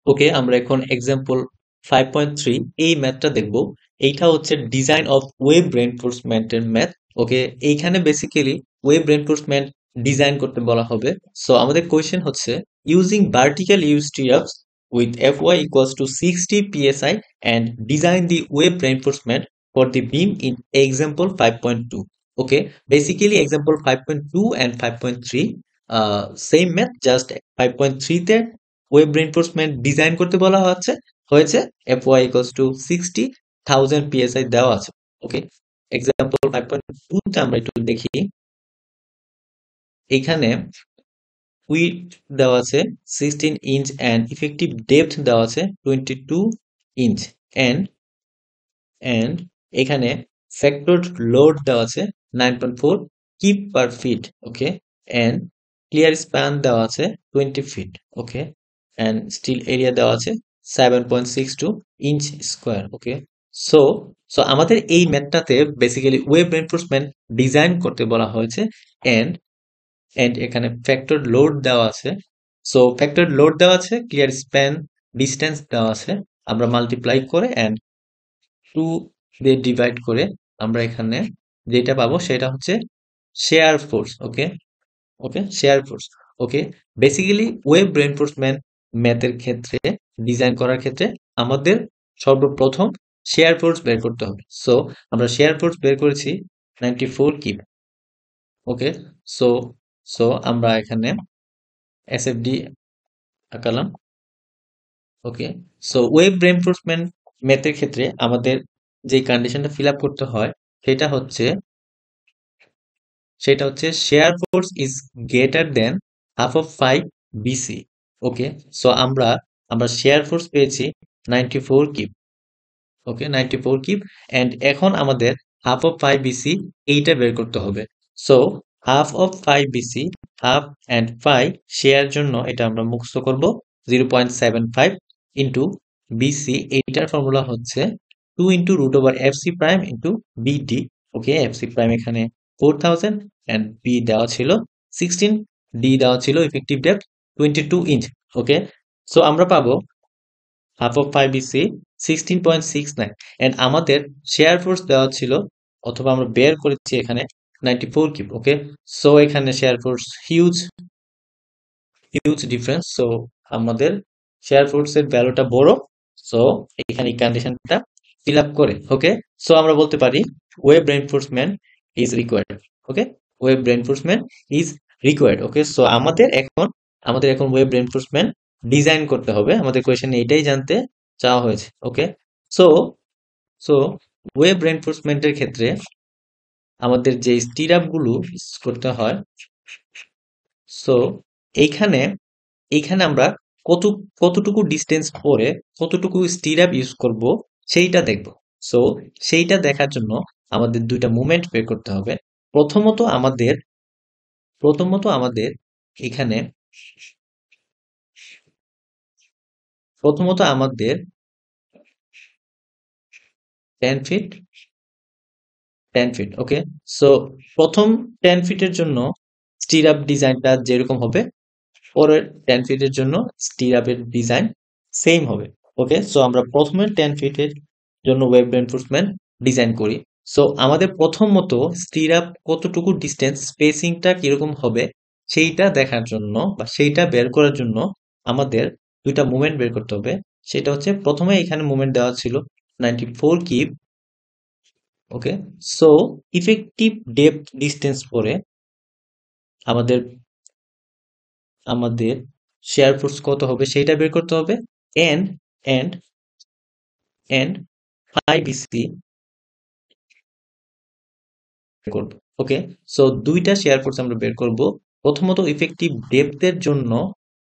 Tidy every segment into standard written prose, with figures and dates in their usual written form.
ওকে, আমরা এখন এক্সাম্পল 5.3 এই ম্যাথটা দেখব। এইটা হচ্ছে ডিজাইন অফ ওয়েব রেইনফোর্সমেন্টের ম্যাথ। ওকে, এইখানে বেসিক্যালি ওয়েব রেইনফোর্সমেন্ট ডিজাইন করতে বলা হবে। সো আমাদের কোয়েশ্চেন হচ্ছে using vertical U stirrups with Fy equals to 60 psi and design the wave reinforcement for the beam in example 5.2. Okay, basically example 5.2 and 5.3 same math, just 5.3 তে web reinforcement design করতে বলা হয়েছে Fy equals to 60,000 psi দেওয়া আছে। ওকে, example 5.2 তে আমরা একটু দেখি। এখানে উইডথ দেওয়া আছে 16 ইঞ্চ এন্ড ইফেক্টিভ ডেপথ দেওয়া আছে 22 ইঞ্চ এন্ড এন্ড এখানে ফ্যাক্টরড লোড দেওয়া আছে 9.4 kip per feet. Okay, and clear span দেওয়া আছে 20 feet. Okay, and steel area দেওয়া আছে 7.62 inch square. Okay, so so আমাদের এই ম্যাথটাতে বেসিক্যালি ওয়েব রেইনফোর্সমেন্ট ডিজাইন করতে বলা হয়েছে। এন্ড এন্ড এখানে ফ্যাক্টর লোড দেওয়া আছে। সো ফ্যাক্টর লোড দেওয়া আছে, ক্লিয়ার স্প্যান ডিস্টেন্স দেওয়া আছে। আমরা মাল্টিপ্লাই করে এন্ড 2 দিয়ে ডিভাইড করে আমরা এখানে যেটা পাবো সেটা হচ্ছে শেয়ার ফোর্স। ওকে, ওকে, শেয়ার ফোর্স। ওকে, বেসিক্যালি ওয়েব রেইনফোর্সমেন্ট ম্যাথের ক্ষেত্রে ডিজাইন করার ক্ষেত্রে আমাদের সর্বপ্রথম শেয়ার ফোর্স বের করতে হবে। সো আমরা শেয়ার ফোর্স বের করেছি 94 কিপ। ওকে, সো সো আমরা এখানে এসএফডি আঁকালাম। ওকে, সো ওয়েব রেইনফোর্সমেন্ট ম্যাথের ক্ষেত্রে আমাদের যে কন্ডিশনটা ফিল আপ করতে হয় সেটা হচ্ছে shear force is greater than half of 5 VC. Okay, so আমরা শেয়ার ফোর্স পেয়েছি 94 কিপ। ওকে, 94 কিপ এন্ড এখন আমাদের হাফ অফ 5 বিসি এইটা বের করতে হবে। So half of 5 VC, half and 5 shear জন্য এটা আমরা মুখস্থ করব 0.75 ইন্টু বিসি। এইটার ফর্মুলা হচ্ছে 2 into root over fc prime into bd. Okay, fc prime এখানে 4000 এন্ড বি দেওয়া ছিল 16, ডি দেওয়া ছিল ইফেক্টিভ ডেপথ 22 ইঞ্চ। ওকে, সো আমরা পাবো হাফ অফ 5 বিসি 16.69 এন্ড আমাদের শেয়ার ফোর্স দেওয়া ছিল অথবা আমরা বের করেছি এখানে 94 কিপ। ওকে, সো এখানে share force huge huge difference. So আমাদের শেয়ার ফোর্স এর ভ্যালুটা বড়। সো এখানে কন্ডিশনটা ফিল আপ করে ওকে, সো আমরা বলতে পারি web reinforcement is required. Okay, web reinforcement is required. Okay, so আমাদের এখন ওয়েব রেইনফোর্সমেন্ট ডিজাইন করতে হবে। আমাদের কোয়েশ্চেনে এটাই জানতে চাওয়া হয়েছে। ওকে, সো সো ওয়েব রেইনফোর্সমেন্টের ক্ষেত্রে আমাদের যে স্টিরাপ গুলো use করতে হয়, সো এইখানে এইখানে আমরা কত কতটুকু ডিস্টেন্স পরে কতটুকু স্টিরাপ ইউজ করব সেইটা দেখব। সো সেইটা দেখার জন্য আমাদের দুইটা মুভমেন্ট বের করতে হবে। প্রথমত আমাদের প্রথমত আমাদের এখানে প্রথমত আমাদের 10 ফিট 10 ফিট। ওকে, সো প্রথম 10 ফিটের জন্য স্টিরাপ ডিজাইনটা যেরকম হবে পরের 10 ফিটের জন্য স্টিরাপের ডিজাইন সেম হবে। ওকে, সো আমরা প্রথমে 10 ফিটের জন্য ওয়েব রেইনফোর্সমেন্ট ডিজাইন করি। সো আমাদের প্রথমত স্টিরাপ কতটুকু ডিস্টেন্স স্পেসিংটা কিরকম হবে সেইটা দেখার জন্য বা সেইটা বের করার জন্য আমাদের দুইটা মুভমেন্ট বের করতে হবে। সেটা হচ্ছে প্রথমে এখানে মুভমেন্ট দেওয়া ছিল 94 কিপ। ওকে, সো ইফেক্টিভ ডেপথ ডিস্টেন্স পরে আমাদের আমাদের শেয়ার ফোর্স কত হবে সেইটা বের করতে হবে। এন্ড এন্ড এন্ড 5 বিসি করব। ওকে, সো দুইটা শেয়ার ফোর্স আমরা বের করব। প্রথমত ইফেক্টিভ ডেপথের জন্য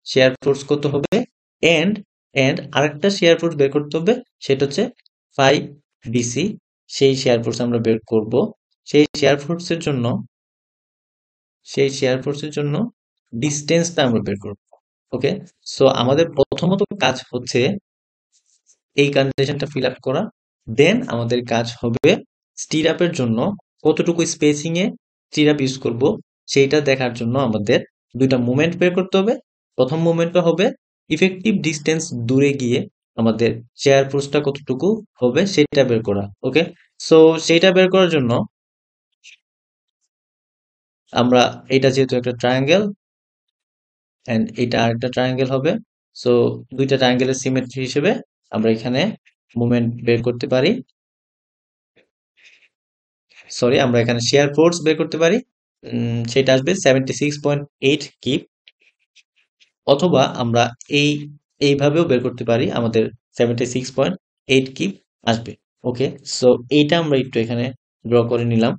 শেয়ার ফোর্স কত হবে, এন্ড এন্ড আরেকটা শেয়ার ফোর্স বের করতে হবে, সেটা হচ্ছে 5 বিসি। সেই শেয়ার ফোর্স আমরা বের করব। সেই শেয়ার ফোর্সের জন্য সেই শেয়ার ফোর্সের জন্য ডিস্টেন্সটা আমরা বের করব। ওকে, সো আমাদের প্রথমত কাজ হচ্ছে এই কন্ডিশনটা ফিল আপ করা। দেন আমাদের কাজ হবে স্টিরাপের জন্য কতটুকু স্পেসিং এ স্টিরাপ ইউজ করব সেইটা দেখার জন্য আমাদের দুইটা মুভমেন্ট বের করতে হবে। প্রথম মুভমেন্টটা হবে ইফেক্টিভ ডিস্টেন্স দূরে গিয়ে আমাদের শেয়ার ফোর্সটা কতটুকু হবে সেটা বের করা। ওকে, সো সেটা বের করার জন্য আমরা, এটা যেহেতু একটা ট্রায়াঙ্গেল এন্ড এটা আরেকটা ট্রায়াঙ্গেল হবে, সো দুইটা ট্রায়াঙ্গেলের সিমেট্রি হিসেবে আমরা এখানে মুভমেন্ট বের করতে পারি, সরি আমরা এখানে শেয়ার ফোর্স বের করতে পারি। সেটা আসবে 76.8 কিপ, অথবা আমরা এই এইভাবেও বের করতে পারি, আমাদের 76.8 কিপ আসবে। ওকে, সো এইটা আমরা একটু এখানে ড্র করে নিলাম,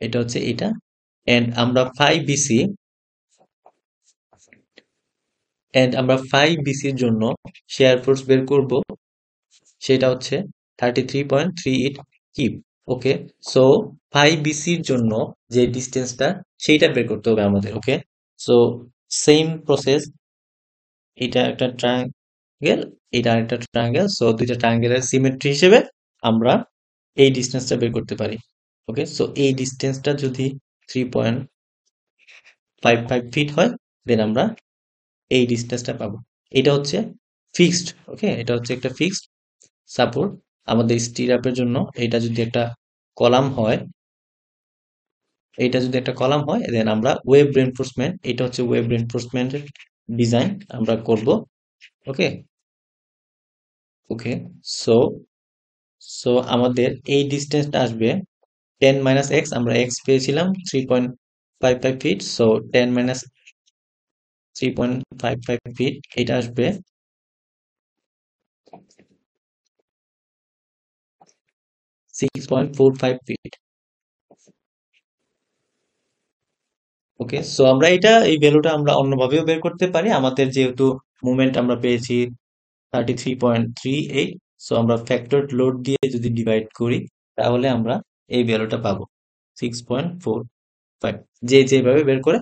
এটা হচ্ছে এটা। এন্ড আমরা 5 BC আমরা 5 BCর জন্য শেয়ার ফোর্স বের করব, সেটা হচ্ছে 33.38 কিপ। ওকে, সো 5 BCর জন্য যে ডিস্টেন্সটা সেইটা বের করতে হবে আমাদের। ওকে, সো সেম প্রসেস, এটা একটা ট্রায়াঙ্গেল, এটা আরেকটা ট্রায়াঙ্গেল, সো দুইটা ট্রায়াঙ্গেলের সিমেট্রি হিসেবে আমরা এই ডিস্টেন্সটা বের করতে পারি। ওকে, সো এই ডিস্টেন্সটা যদি 3.55 ফিট হয়, দেন আমরা এই ডিস্টেন্সটা পাবো। এটা হচ্ছে ফিক্সড। ওকে, এটা হচ্ছে একটা ফিক্সড সাপোর্ট আমাদের স্টিরাপের জন্য। এটা যদি একটা কলাম হয়, দেন আমরা ওয়েব রিইনফোর্সমেন্ট, এটা হচ্ছে ওয়েব রিইনফোর্সমেন্টের ডিজাইন আমরা করব। ওকে, ওকে, সো সো আমাদের এই ডিস্টেন্সটা আসবে 10 - x, আমরা x পেয়েছিলাম 3.55 ফিট, সো 10 - 3.55 ফিট, এটা আসবে 6.45 ফিট। ওকে, সো আমরা এই ভ্যালুটা আমরা অন্যভাবেও বের করতে পারি, আমাদের যেহেতু মুভমেন্ট আমরা পেয়েছি 33.38, সো আমরা ফ্যাক্টর লোড দিয়ে যদি ডিভাইড করি, তাহলে আমরা এই ভ্যালুটা পাবো 6.45। যেভাবে বের করে,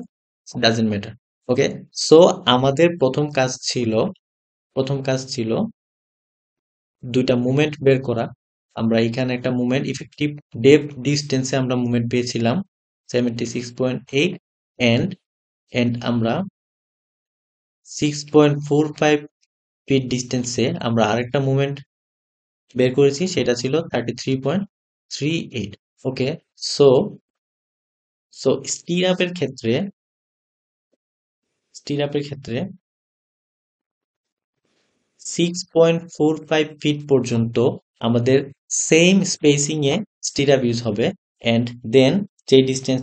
ডাজন্ট ম্যাটার। ওকে, সো আমাদের প্রথম কাজ ছিল দুইটা মুভমেন্ট বের করা। আমরা এখানে একটা মুভমেন্ট ইফেক্টিভ ডেপথ ডিস্টেন্সে আমরা মুভমেন্ট পেয়েছিলাম 76.8, এন্ড আমরা 6.45 ফিট ডিস্টেন্সে আমরা আরেকটা মুভমেন্ট বের করেছি, সেটা ছিল 33.38। ওকে, সো সো স্টির আপের ক্ষেত্রে 6.45 ফিট পর্যন্ত আমাদের সেম স্পেসিং এ স্টির আপ ইউজ হবে, এন্ড দেন যে ডিস্টেন্স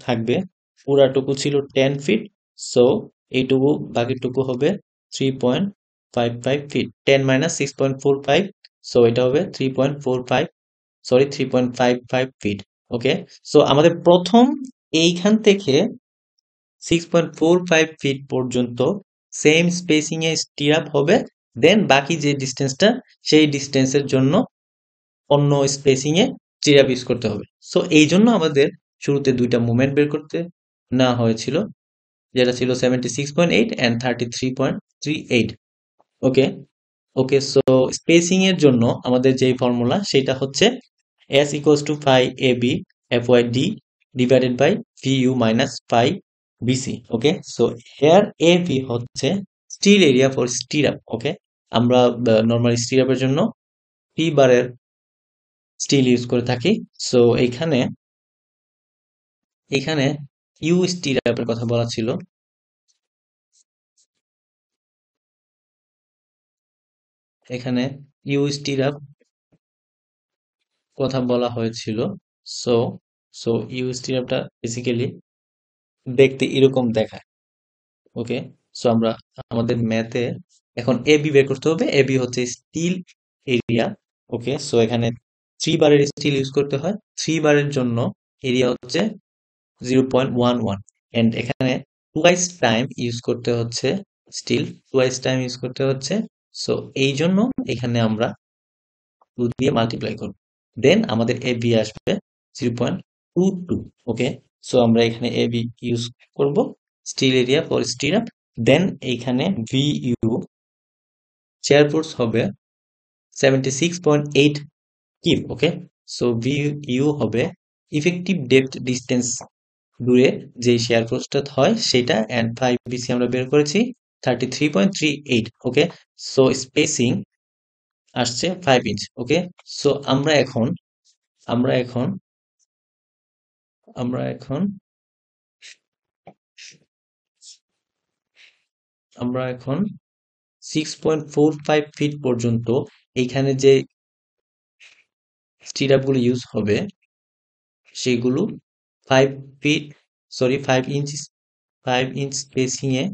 থাকবে পুরাটুকু ছিল 10 ফিট, সো এইটুকু বাকিটুকু হবে 3.55 ফিট। 10 - 6.45, সো এটা হবে 3.55 ফিট। ওকে, সো আমাদের প্রথম এইখান থেকে 6.45 ফিট পর্যন্ত সেম স্পেসিং এ স্টির আপ হবে, দেন বাকি যে ডিস্টেন্সটা, সেই ডিস্টেন্সের জন্য অন্য স্পেসিং এ স্টির আপ ইউজ করতে হবে। সো এই জন্য আমাদের শুরুতে দুইটা মুভমেন্ট বের করতে নেওয়া হয়েছিল, যেটা ছিল 76.8 and 33.38। Okay, okay, so spacing এর জন্য আমাদের যে ফর্মুলা, সেটা হচ্ছে S = phi AB FYD divided by VU minus phi BC। Okay, so here AB হচ্ছে steel area for stirrup. Okay, আমরা নর্মাল স্টির আপের জন্য T বারের স্টিল ইউজ করে থাকি। সো এখানে ইউ স্টির আপের কথা বলা ছিল, এখানে ইউ স্টির আপ কথা বলা হয়েছিল। সো সো ইউ স্টির আপটা বেসিক্যালি দেখতে এরকম দেখায়। ওকে, সো আমরা আমাদের ম্যাথে এখন এবি বের করতে হবে। এবি হচ্ছে স্টিল এরিয়া। ওকে, সো এখানে 3 বারের স্টিল ইউজ করতে হয়, 3 বারের জন্য এরিয়া হচ্ছে 0.11, এন্ড এখানে টুয়াইস টাইম ইউজ করতে হচ্ছে, স্টিল টুয়াইস টাইম ইউজ করতে হচ্ছে। সো এই জন্য এখানে আমরা 2 দিয়ে মাল্টিপ্লাই করব, দেন আমাদের এবি আসবে 0.22। ওকে, সো আমরা এখানে এবি ইউজ করব, steel area for stirrup, then এইখানে ভিইউ শেয়ার ফোর্স হবে 76.8 কিপ। ওকে, সো ভিইউ হবে ইফেক্টিভ ডেপথ ডিস্টেন্স দূরে যে শেয়ার ফোর্সটা হয় সেটা, অ্যান্ড 5 BC আমরা বের করেছি 33.38। ওকে, সো স্পেসিং আসছে 5 ইঞ্চ। ওকে, সো আমরা এখন আমরা এখন আমরা এখন 6.45 ফিট পর্যন্ত এইখানে যে স্টিরাপ গুলো ইউজ হবে সেগুলো 5 ফিট, সরি 5 ইঞ্চ স্পেসিং এ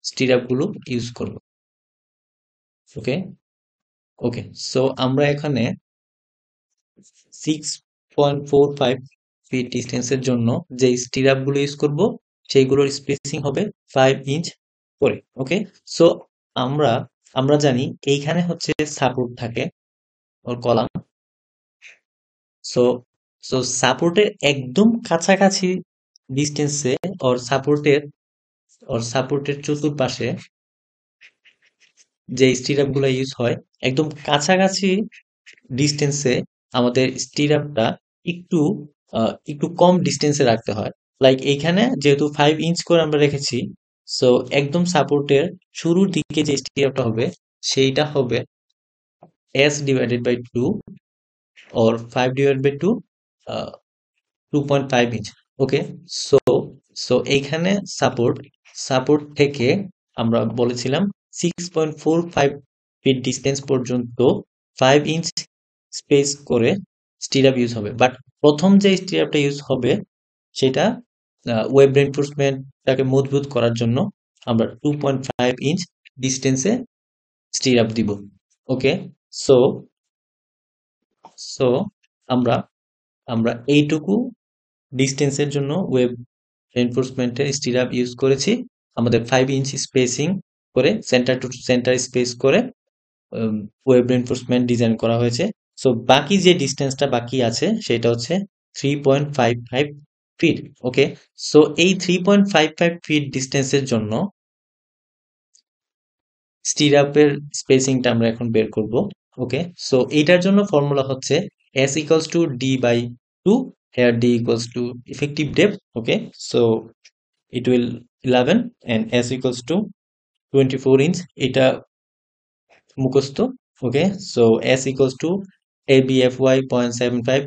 স্টিরাপ গুলো ইউজ করব। ওকে, ওকে, সো আমরা এখানে 6.45 ফিট ডিস্টেন্সের জন্য যে স্টিরাপ গুলো ইউজ করব সেইগুলোর স্পেসিং হবে 5 ইঞ্চ করে। ওকে, সো আমরা আমরা জানি এইখানে হচ্ছে সাপোর্ট থাকে ওর কলাম। সো সো সাপোর্টের একদম কাছাকাছি ডিস্টেন্সে ওর সাপোর্টের চতুর্পাশে যে স্টিরাপ গুলো ইউজ হয় একদম কাছাকাছি ডিস্টেন্সে আমাদের স্টিরাপটা একটু একটু কম ডিস্টেন্সে রাখতে হয়। লাইক এইখানে যেহেতু 5 ইঞ্চ করে আমরা রেখেছি, সো একদম সাপোর্টের শুরুর দিকে যে স্টিরাপটা হবে সেইটা হবে S/2 or 5/2, 2.5 inch. Okay, so so এইখানে সাপোর্ট সাপোর্ট থেকে আমরা বলেছিলাম 6.45 ফিট ডিস্টেন্স পর্যন্ত 5 ইঞ্চ স্পেস করে স্টিরাপ ইউজ হবে। বাট প্রথম যে স্টিরাপটা ইউজ হবে সেটা ওয়েব রেনফোর্সমেন্টটাকে মজবুত করার জন্য আমরা 2.5 ইঞ্চ ডিস্টেন্সে স্টিরাপ দিব। ওকে, সো সো আমরা আমরা এইটুকু ডিস্টেন্সের জন্য ওয়েব রেনফোর্সমেন্টের স্টিরাপ ইউজ করেছি। আমাদের 5 ইঞ্চ স্পেসিং করে সেন্টার টু সেন্টার স্পেস করে ওয়েব রেনফোর্সমেন্ট ডিজাইন করা হয়েছে। সো বাকি যে ডিস্টেন্সটা বাকি আছে সেটা হচ্ছে 3.55 ফিট। ওকে, সো এই 3.55 ফিট ডিস্টেন্সের জন্য স্টিরাপের স্পেসিংটা আমরা এখন বের করব। ওকে, সো এইটার জন্য ফর্মুলা হচ্ছে S=D/2, here D equals to effective depth. Okay, so it will 11 and S=24 inch, এটা মুখস্থ। ওকে, so S=ABFY 0.75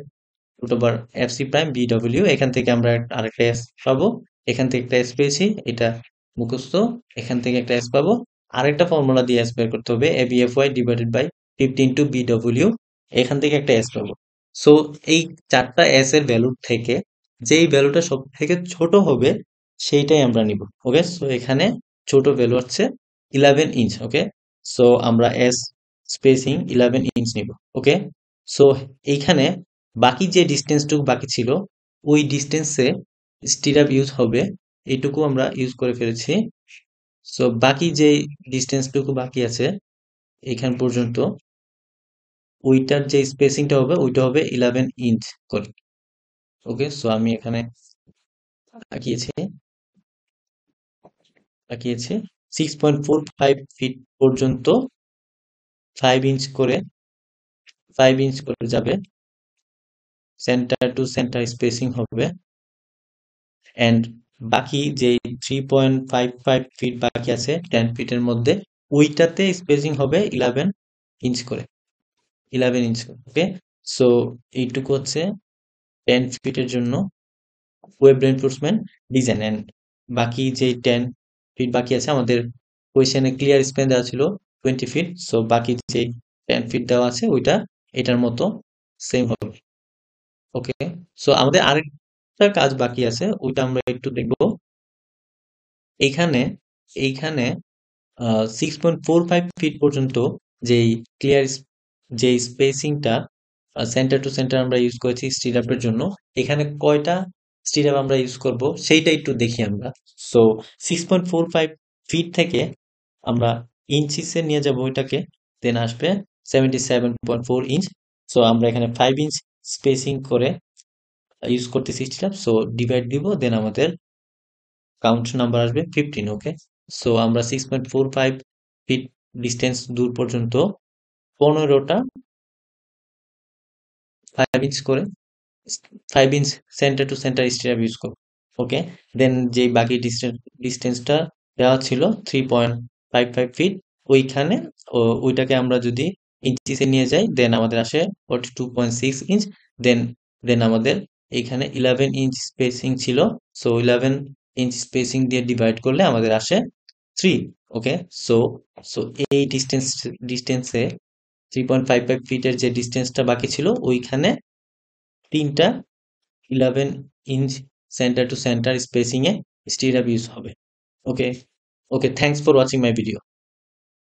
root over FC prime BW। এখান থেকে আমরা আরেকটা S পাবো, এখান থেকে একটা S পেয়েছি, এটা মুখস্থ। এখান থেকে একটা S পাবো, আরেকটা ফর্মুলা দিয়ে S বের করতে হবে, ABFY divided by 15 to BW। এখান থেকে একটা S পাবো। সো এই চারটা S এর ভ্যালু থেকে যেই ভ্যালুটা সব থেকে ছোট হবে সেইটাই আমরা নিব। ওকে, সো এখানে ছোট ভ্যালু হচ্ছে 11 ইঞ্চ। ওকে, সো আমরা S স্পেসিং 11 ইঞ্চ নিব। ওকে, সো এইখানে বাকি যে ডিস্টেন্সটুকু বাকি ছিল ওই ডিস্টেন্সে স্টিরাপ ইউজ হবে, এইটুকু আমরা ইউজ করে ফেলেছি। সো বাকি যে ডিস্টেন্সটুকু বাকি আছে এখান পর্যন্ত ওইটার যে স্পেসিংটা হবে ওইটা হবে 11 ইঞ্চ করে। ওকে, সো আমি এখানে আঁকিয়েছি আঁকিয়েছি 6.45 ফিট পর্যন্ত 5 ইঞ্চ করে যাবে, সেন্টার টু সেন্টার স্পেসিং হবে, অ্যান্ড বাকি যে 3.55 ফিট বাকি আছে 10 ফিটের মধ্যে ওইটাতে স্পেসিং হবে 11 ইঞ্চ করে। 11 ইঞ্চ। ওকে, সো এইটুকু হচ্ছে 10 ফিটের জন্য ওয়েব রেনফোর্সমেন্ট ডিজাইন। অ্যান্ড বাকি যে 10 ফিট বাকি আছে, আমাদের কোয়েশ্চেনে ক্লিয়ার স্প্যান দেওয়া ছিল 20 ফিট, সো বাকি যে 10 ফিট দেওয়া আছে ওইটা এটার মতো সেম হবে। ওকে, সো আমাদের আরেকটা কাজ বাকি আছে, ওইটা আমরা একটু দেখবো। এইখানে এইখানে 6.45 ফিট পর্যন্ত যেই ক্লিয়ার যে স্পেসিংটা সেন্টার টু সেন্টার আমরা ইউজ করেছি স্টিরাপের জন্য, এখানে কয়টা স্টিরাপ আমরা ইউজ করব সেইটা একটু দেখি আমরা। সো 6.45 ফিট থেকে আমরা ইঞ্চিসে নিয়ে যাব ওইটাকে, দেন আসবে 77.4 ইঞ্চ। সো আমরা এখানে 5 ইঞ্চ স্পেসিং করে ইউজ করতেছি স্টিরাপ, সো ডিভাইড দিব, দেন আমাদের কাউন্ট নাম্বার আসবে 15। ওকে, সো আমরা 6.45 ফিট ডিস্টেন্স দূর পর্যন্ত 15টা 5 ইঞ্চ করে 5 inch center to center stirrup use করব। ওকে, দেন যে বাকি ডিস্টেন্সটা দেওয়া ছিল 3.55 ফিট, ওইখানে ওইটাকে আমরা যদি ইঞ্চিসে নিয়ে যাই, দেন আমাদের আসে 42.6 ইঞ্চ। দেন দেন আমাদের এখানে 11 ইঞ্চ স্পেসিং ছিল, সো 11 ইঞ্চ স্পেসিং দিয়ে ডিভাইড করলে আমাদের আসে 3। ওকে, সো সো এই ডিস্টেন্সে 3.55 ফিটের যে ডিস্টেন্সটা বাকি ছিল, ওইখানে তিনটা 11 inch center to center spacing এ স্টিরাপ ইউজ হবে। Okay, okay, thanks for watching my video.